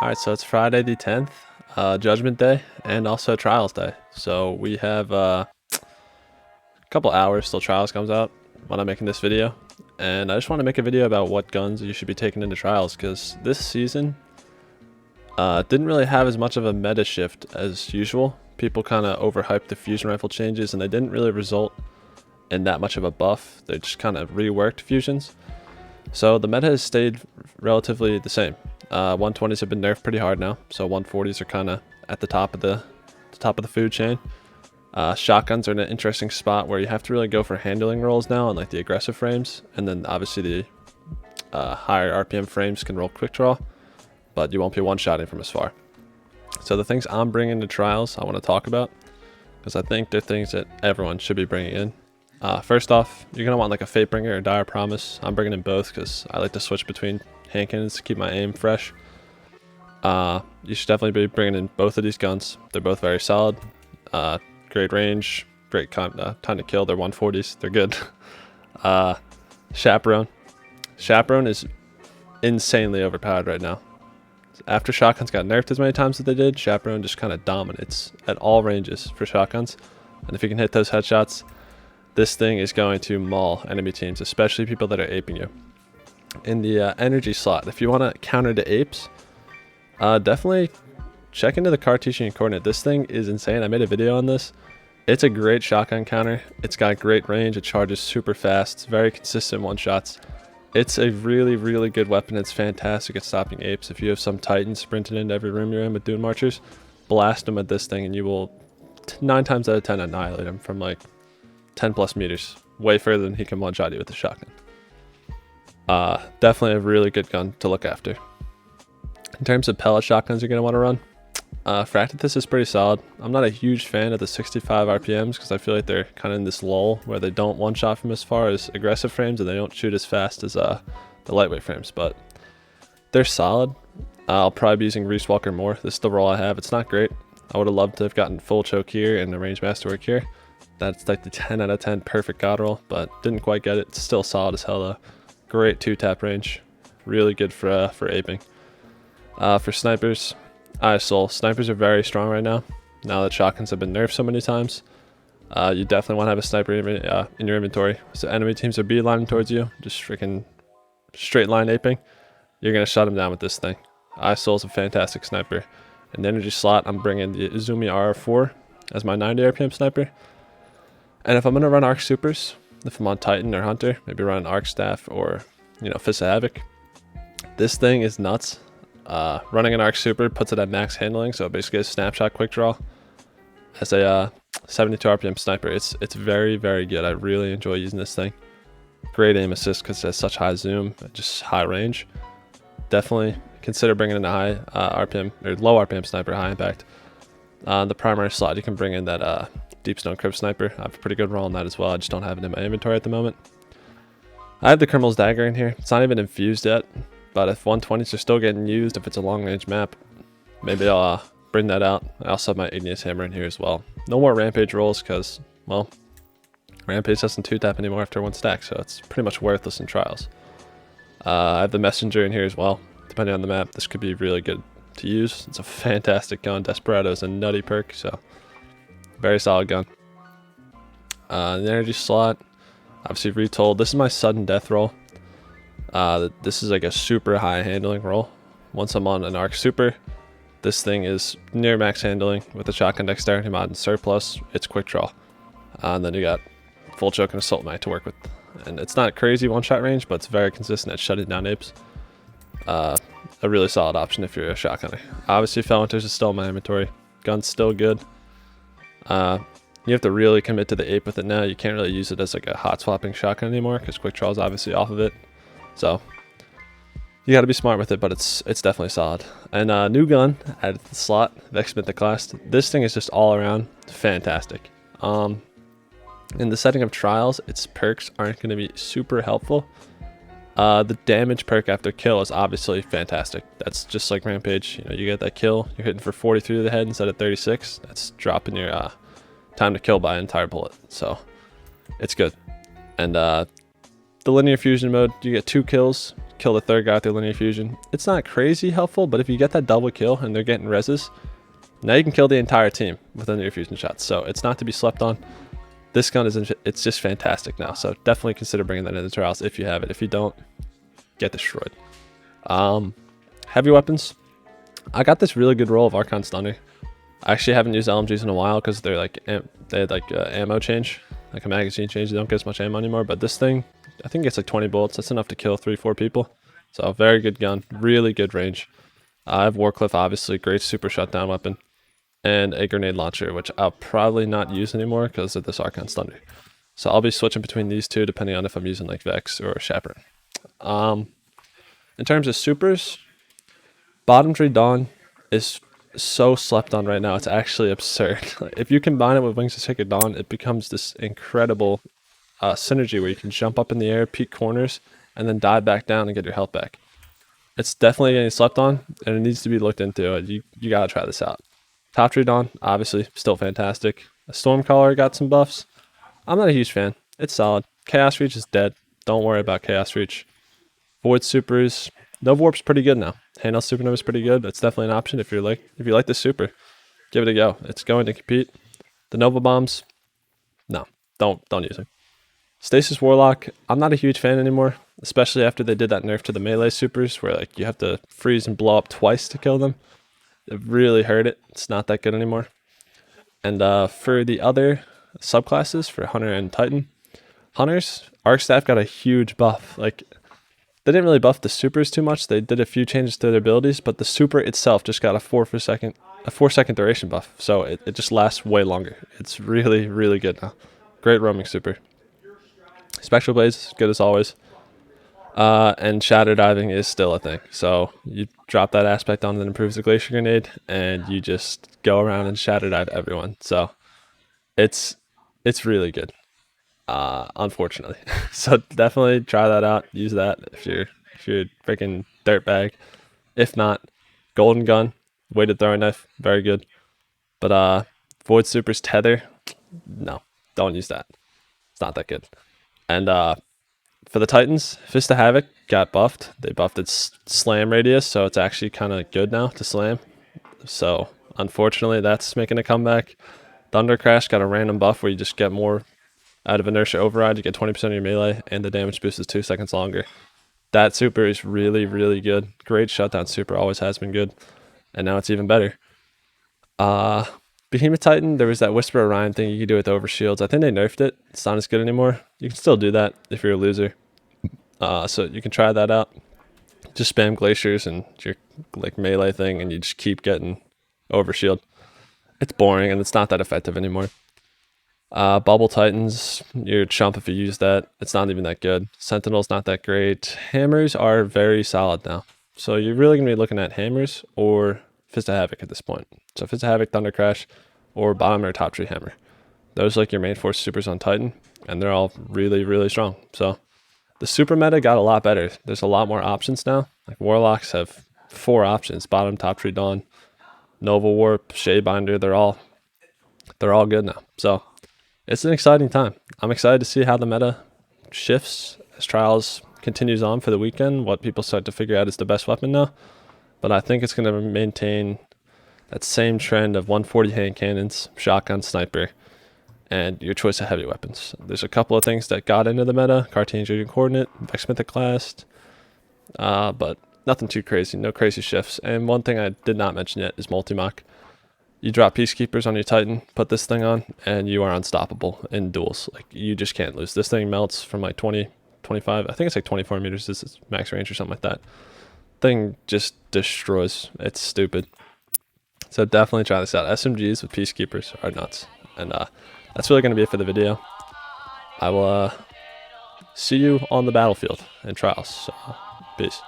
Alright, so it's Friday the 10th, Judgment Day, and also Trials Day. So we have a couple hours till Trials comes out when I'm making this video. And I just want to make a video about what guns you should be taking into Trials, because this season didn't really have as much of a meta shift as usual. People kind of overhyped the fusion rifle changes, and they didn't really result in that much of a buff. They just kind of reworked fusions. So the meta has stayed relatively the same. 120s have been nerfed pretty hard now, so 140s are kind of at the top of the food chain. Shotguns are in an interesting spot where you have to really go for handling rolls now on like the aggressive frames, and then obviously the higher RPM frames can roll quick draw, but you won't be one-shotting from as far. So the things I'm bringing to Trials I want to talk about, because I think they're things that everyone should be bringing in. First off, you're going to want like a Fatebringer or Dire Promise. I'm bringing in both because I like to switch between hand cannons to keep my aim fresh. You should definitely be bringing in both of these guns. They're both very solid. Great range, great time to kill. They're 140s. They're good. Chaperone. Chaperone is insanely overpowered right now. After shotguns got nerfed as many times as they did, Chaperone just kind of dominates at all ranges for shotguns. And if you can hit those headshots, this thing is going to maul enemy teams, especially people that are aping you. In the energy slot, if you want to counter the apes, definitely check into the Cartesian coordinate. This thing is insane. I made a video on this. It's a great shotgun counter. It's got great range. It charges super fast. It's very consistent one-shots. It's a really, really good weapon. It's fantastic at stopping apes. If you have some Titans sprinting into every room you're in with Dune Marchers, blast them at this thing and you will 9 times out of 10 annihilate him from like 10 plus meters, way further than he can one-shot you with a shotgun. Definitely a really good gun to look after. In terms of pellet shotguns you're going to want to run, Fractatus is pretty solid. I'm not a huge fan of the 65 RPMs because I feel like they're kind of in this lull where they don't one-shot from as far as aggressive frames and they don't shoot as fast as the lightweight frames, but they're solid. I'll probably be using Reese Walker more. This is the roll I have. It's not great. I would have loved to have gotten full choke here and the range masterwork here. That's like the 10 out of 10 perfect god roll, but didn't quite get it. It's still solid as hell though. Great 2-tap range. Really good for aping. For snipers, ISOL. Snipers are very strong right now that shotguns have been nerfed so many times. You definitely want to have a sniper in your inventory. So enemy teams are beelining towards you, just freaking straight line aping. You're going to shut them down with this thing. ISOL is a fantastic sniper. In the energy slot, I'm bringing the Izumi R4 as my 90 RPM sniper. And if I'm going to run Arc Supers, if I'm on Titan or Hunter, maybe run Arc Staff or, Fist of Havoc. This thing is nuts. Running an Arc Super puts it at max handling, so basically a snapshot quick draw. As a 72 RPM sniper, it's very, very good. I really enjoy using this thing. Great aim assist because it has such high zoom, just high range. Definitely consider bringing in a high RPM or low RPM sniper, high impact. The primary slot, you can bring in that Deep Stone Crypt Sniper. I have a pretty good roll on that as well. I just don't have it in my inventory at the moment. I have the Criminal's Dagger in here. It's not even infused yet, but if 120s are still getting used, if it's a long range map, maybe I'll bring that out. I also have my Igneous Hammer in here as well. No more Rampage rolls because, well, Rampage doesn't 2-tap anymore after 1 stack, so it's pretty much worthless in Trials. I have the Messenger in here as well. Depending on the map, this could be really good to use. It's a fantastic gun. Desperado is a nutty perk, so very solid gun. The energy slot, obviously retold. This is my sudden death roll. This is like a super high handling roll. Once I'm on an Arc Super, this thing is near max handling with a shotgun dexterity mod and surplus. It's quick draw. And then you got full choke and assault mag to work with. And it's not crazy one-shot range, but it's very consistent at shutting down apes. A really solid option if you're a shotgunner. Obviously, Felwinters is still in my inventory. Gun's still good. You have to really commit to the ape with it now. You can't really use it as like a hot swapping shotgun anymore because quick draw is obviously off of it. So you got to be smart with it, but it's definitely solid. And new gun added to the slot, Vex Mythoclast. This thing is just all around fantastic. In the setting of Trials, its perks aren't going to be super helpful. The damage perk after kill is obviously fantastic. That's just like Rampage. You get that kill, you're hitting for 43 to the head instead of 36. That's dropping your time to kill by an entire bullet. So it's good. And the linear fusion mode, you get 2 kills, kill the third guy with their linear fusion. It's not crazy helpful, but if you get that double kill and they're getting reses, now you can kill the entire team with linear fusion shots. So it's not to be slept on. This gun it's just fantastic now. So definitely consider bringing that into trials if you have it. If you don't, get destroyed. Heavy weapons. I got this really good roll of Archon Stunner. I actually haven't used LMGs in a while because they're like they had like ammo change, like a magazine change. They don't get as much ammo anymore. But this thing, I think it's like 20 bullets. That's enough to kill 3-4 people. So very good gun, really good range. I have Warcliffe, obviously, great super shutdown weapon, and a grenade launcher, which I'll probably not use anymore because of this Archon Thunder. So I'll be switching between these two depending on if I'm using like Vex or Chaperone. In terms of supers, Bottom Tree Dawn is so slept on right now. It's actually absurd. If you combine it with Wings of Sacred Dawn, it becomes this incredible synergy where you can jump up in the air, peek corners, and then dive back down and get your health back. It's definitely getting slept on, and it needs to be looked into. You gotta try this out. Top Tree Dawn, obviously, still fantastic. A Stormcaller got some buffs. I'm not a huge fan. It's solid. Chaos Reach is dead. Don't worry about Chaos Reach. Void Supers. Nova Warp's pretty good now. Handheld Supernova is pretty good. That's definitely an option if you like the super. Give it a go. It's going to compete. The Nova Bombs, no, don't use them. Stasis Warlock, I'm not a huge fan anymore, especially after they did that nerf to the melee supers where like you have to freeze and blow up twice to kill them. It really hurt it. It's not that good anymore. And for the other subclasses, for Hunter and Titan, Hunters, Arc Staff got a huge buff. Like, they didn't really buff the supers too much. They did a few changes to their abilities, but the super itself just got a 4-second duration buff. So it just lasts way longer. It's really, really good now. Great roaming super. Spectral Blaze, good as always. And Shadow Diving is still a thing. So you drop that aspect on that improves the Glacier Grenade, and you just go around and Shadow Dive everyone. So it's really good. Unfortunately. So definitely try that out. Use that if you're a freaking dirtbag. If not, Golden Gun, weighted throwing knife, very good. But Void Super's Tether, no, don't use that. It's not that good. And for the Titans, Fist of Havoc got buffed. They buffed its slam radius, so it's actually kind of good now to slam. So unfortunately, that's making a comeback. Thunder Crash got a random buff where you just get more out of Inertia Override. You get 20% of your melee, and the damage boost is 2 seconds longer. That super is really, really good. Great shutdown super, always has been good. And now it's even better. Behemoth Titan, there was that Whisper Orion thing you could do with Overshields. I think they nerfed it. It's not as good anymore. You can still do that if you're a loser. So you can try that out. Just spam Glaciers and your like melee thing, and you just keep getting Overshield. It's boring, and it's not that effective anymore. Bubble Titans, you're a chump if you use that. It's not even that good. Sentinel's not that great. Hammers are very solid now. So you're really going to be looking at Hammers or Fist of Havoc at this point. So Fist of Havoc, Thunder Crash, or bottom or top tree Hammer. Those are like your main force supers on Titan, and they're all really, really strong. So the super meta got a lot better. There's a lot more options now. Like Warlocks have 4 options: bottom, top tree, dawn, Nova Warp, Shadebinder. They're all good now. So it's an exciting time. I'm excited to see how the meta shifts as Trials continues on for the weekend, what people start to figure out is the best weapon now. But I think it's going to maintain that same trend of 140 hand cannons, shotgun, sniper, and your choice of heavy weapons. There's a couple of things that got into the meta: Cartesian Radiant Coordinate, Vex Mythoclast, but nothing too crazy, no crazy shifts. And one thing I did not mention yet is Multi-Mach. You drop Peacekeepers on your Titan, put this thing on, and you are unstoppable in duels. Like, you just can't lose. This thing melts from like 20, 25, I think it's like 24 meters. This is max range or something like that. Thing just destroys. It's stupid. So definitely try this out. SMGs with Peacekeepers are nuts. And that's really going to be it for the video. I will see you on the battlefield in Trials. So, peace.